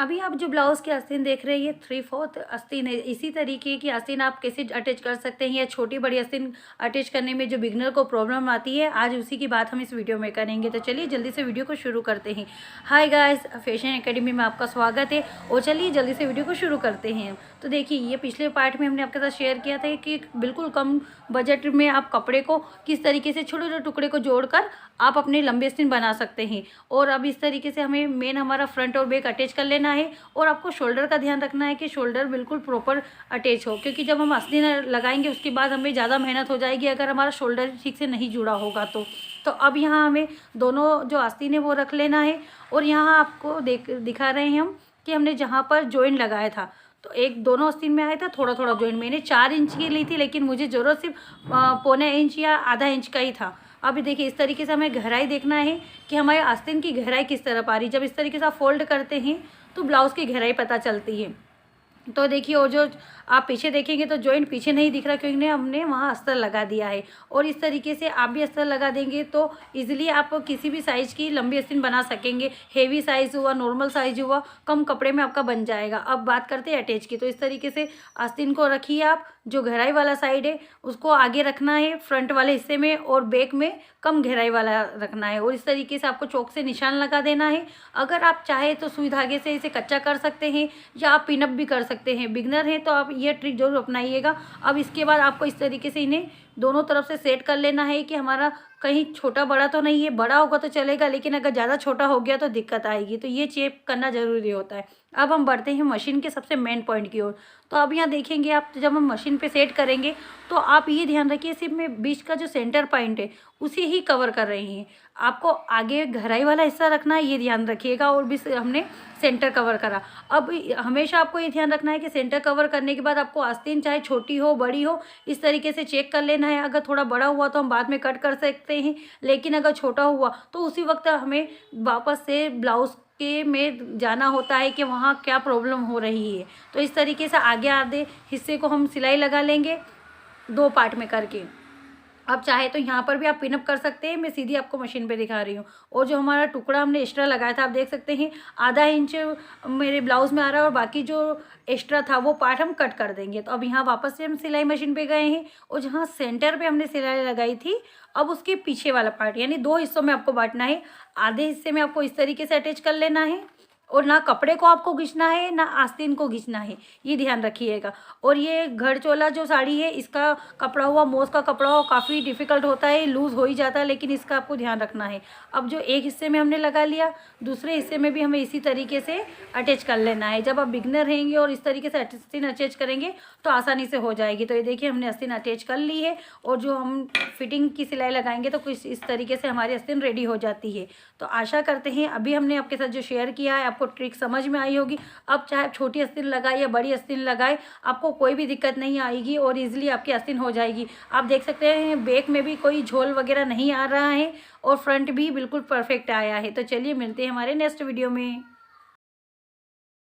अभी आप जो ब्लाउज़ की आस्तीन देख रहे हैं ये 3/4 आस्तीन है। इसी तरीके की आस्तीन आप कैसे अटैच कर सकते हैं या छोटी बड़ी आस्तीन अटैच करने में जो बिगनर को प्रॉब्लम आती है, आज उसी की बात हम इस वीडियो में करेंगे। तो चलिए जल्दी से वीडियो को शुरू करते हैं। हाय गाइस, फैशन एकेडमी में आपका स्वागत है और चलिए जल्दी से वीडियो को शुरू करते हैं। तो देखिए, ये पिछले पार्ट में हमने आपके साथ शेयर किया था कि बिल्कुल कम बजट में आप कपड़े को किस तरीके से छोटे छोटे टुकड़े को जोड़कर आप अपने लंबे आस्तीन बना सकते हैं। और अब इस तरीके से हमें मेन हमारा फ्रंट और बैक अटैच कर लेना है और आपको शोल्डर का ध्यान रखना है कि शोल्डर बिल्कुल प्रॉपर अटैच हो, क्योंकि जब हम आस्तीन लगाएंगे उसके बाद हमें ज़्यादा मेहनत हो जाएगी अगर हमारा शोल्डर ठीक से नहीं जुड़ा होगा तो अब यहाँ हमें दोनों जो आस्तीन है वो रख लेना है। और यहाँ आपको दिखा रहे हैं हम कि हमने जहाँ पर जॉइंट लगाया था तो एक दोनों आस्तीन में आया था थोड़ा थोड़ा जॉइंट। मैंने 4 इंच की ली थी, लेकिन मुझे ज़रूरत सिर्फ 1.25 इंच या आधा इंच का ही था। अभी देखिए, इस तरीके से हमें गहराई देखना है कि हमारे आस्तीन की गहराई किस तरफ आ रही है। जब इस तरीके से आप फोल्ड करते हैं तो ब्लाउज़ की गहराई पता चलती है। तो देखिए, और जो आप पीछे देखेंगे तो जॉइंट पीछे नहीं दिख रहा, क्योंकि हमने वहाँ अस्तर लगा दिया है। और इस तरीके से आप भी अस्तर लगा देंगे तो इजीली आप किसी भी साइज़ की लंबी आस्तीन बना सकेंगे। हेवी साइज़ हुआ, नॉर्मल साइज़ हुआ, कम कपड़े में आपका बन जाएगा। अब बात करते हैं अटैच की। तो इस तरीके से आस्तीन को रखिए आप। जो गहराई वाला साइड है उसको आगे रखना है फ्रंट वाले हिस्से में, और बैक में कम गहराई वाला रखना है। और इस तरीके से आपको चौक से निशान लगा देना है। अगर आप चाहे तो सुई धागे से इसे कच्चा कर सकते हैं या आप पिनअप भी कर सकते हैं। बिगनर हैं तो आप ये ट्रिक जरूर अपनाइएगा। अब इसके बाद आपको इस तरीके से इन्हें दोनों तरफ से सेट कर लेना है कि हमारा कहीं छोटा बड़ा तो नहीं है। बड़ा होगा तो चलेगा, लेकिन अगर ज़्यादा छोटा हो गया तो दिक्कत आएगी। तो ये चेक करना ज़रूरी होता है। अब हम बढ़ते हैं मशीन के सबसे मेन पॉइंट की ओर। तो अब यहाँ देखेंगे आप, जब हम मशीन पे सेट करेंगे तो आप ये ध्यान रखिए सिर्फ मैं बीच का जो सेंटर पॉइंट है उसे ही कवर कर रही हैं। आपको आगे गहराई वाला हिस्सा रखना है, ये ध्यान रखिएगा। और भी हमने सेंटर कवर करा। अब हमेशा आपको ये ध्यान रखना है कि सेंटर कवर करने के बाद आपको आस्तीन चाहे छोटी हो बड़ी हो इस तरीके से चेक कर लेना है। अगर थोड़ा बड़ा हुआ तो हम बाद में कट कर सकते हैं, लेकिन अगर छोटा हुआ तो उसी वक्त हमें वापस से ब्लाउज़ के में जाना होता है कि वहाँ क्या प्रॉब्लम हो रही है। तो इस तरीके से आगे आधे हिस्से को हम सिलाई लगा लेंगे 2 पार्ट में करके। अब चाहे तो यहाँ पर भी आप पिनअप कर सकते हैं, मैं सीधी आपको मशीन पे दिखा रही हूँ। और जो हमारा टुकड़ा हमने एक्स्ट्रा लगाया था आप देख सकते हैं आधा इंच मेरे ब्लाउज़ में आ रहा है, और बाकी जो एक्स्ट्रा था वो पार्ट हम कट कर देंगे। तो अब यहाँ वापस से हम सिलाई मशीन पे गए हैं और जहाँ सेंटर पे हमने सिलाई लगाई थी अब उसके पीछे वाला पार्ट, यानी 2 हिस्सों में आपको बांटना है। आधे हिस्से में आपको इस तरीके से अटैच कर लेना है, और ना कपड़े को आपको खींचना है ना आस्तीन को खींचना है, ये ध्यान रखिएगा। और ये घड़चोला जो साड़ी है इसका कपड़ा हुआ, मोज़ का कपड़ा हुआ, काफ़ी डिफ़िकल्ट होता है, लूज़ हो ही जाता है, लेकिन इसका आपको ध्यान रखना है। अब जो एक हिस्से में हमने लगा लिया, दूसरे हिस्से में भी हमें इसी तरीके से अटैच कर लेना है। जब आप बिगनर रहेंगे और इस तरीके से आस्तीन अटैच करेंगे तो आसानी से हो जाएगी। तो ये देखिए, हमने आस्तीन अटैच कर ली है, और जो हम फिटिंग की सिलाई लगाएंगे तो कुछ इस तरीके से हमारी आस्तीन रेडी हो जाती है। तो आशा करते हैं अभी हमने आपके साथ जो शेयर किया है आपको ट्रिक समझ में आई होगी। अब चाहे आप छोटी आस्तीन लगाए या बड़ी आस्तीन लगाए, आपको कोई भी दिक्कत नहीं आएगी और इजीली आपकी आस्तीन हो जाएगी। आप देख सकते हैं बैक में भी कोई झोल वगैरह नहीं आ रहा है और फ्रंट भी बिल्कुल परफेक्ट आया है। तो चलिए मिलते हैं हमारे नेक्स्ट वीडियो में।